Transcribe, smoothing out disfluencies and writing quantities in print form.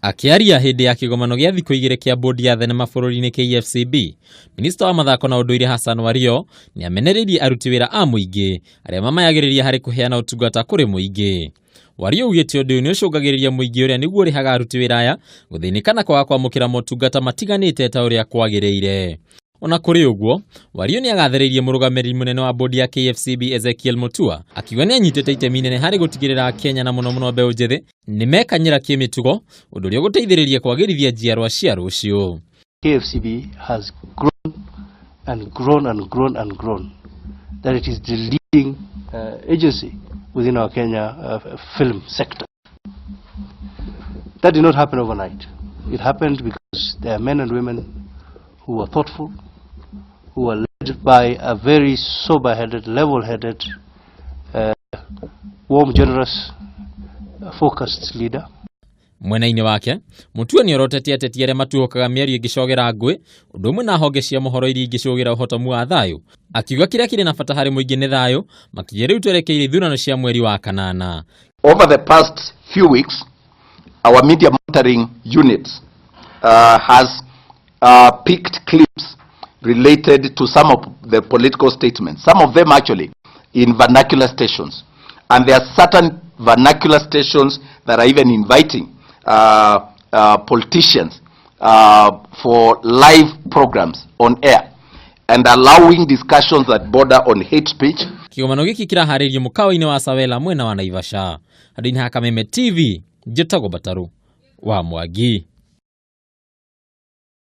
Akiaria hindi ya kigomano gya thikũ igĩrĩ kĩa bodi ya thenema bururi-ini KFCB, Minista wa mathako na unduire Hassan Wario niamenereirie aruti wĩra a muingi aria mamayagĩrĩria harĩ kuheana ũtungata kũrĩ muingi. Wario ugĩte ũndũ nĩ ũcũngagĩrĩria muingi ũrĩa nĩguo ũrĩhaga aruti wĩra aya gũthĩnĩkana kwaga kwamũkĩra motungata matiganĩte ta ũrĩa kwagĩrĩire. Ona kuri uguo, Wario ni agathĩrĩirie mũrũgamĩrĩri mũnene wa bodi ya KFCB Ezekiel Mutua akiuga nĩ anyitĩte itemi inene harĩ gũtigĩrĩra Kenya na mũno mbeũ njĩthĩ nĩ mekanyĩra kĩmĩtugo ũndũ ũrĩa gũteithĩrĩria kwagĩrithia njiarwa cia rũciũ. KFCB has grown and grown and grown and grown that it is the leading agency within our Kenya film sector. That did not happen overnight. It happened because there are men and women who are thoughtful, who are led by a very sober-headed, level-headed, warm, generous, focused leader. Mwena-ini wake, Mutua ni orotetie ateti aria matuhokaga mĩario ĩngĩcogera ngũĩ, ũndũ ũmwe na honge cia mohoro iria ingĩcogera ũhotomu wa thayũ. Akiuga kĩrĩa kĩrĩ na bata harĩ mũingĩ nĩ thayũ, makĩria rĩu twerekeire ithurano cia mweri wa kanana. Over the past few weeks, our media monitoring units has picked clips related to some of the political statements, some of them actually in vernacular stations. And there are certain vernacular stations that are even inviting politicians for live programs on air and allowing discussions that border on hate speech. Kigomano gĩkĩ kĩraharĩrio mũkawa-inĩ wa Sawela mwena wa Naivasha. Handũ-inĩ ha Kameme TV, njĩtagwo Mbataru wa Mwangi.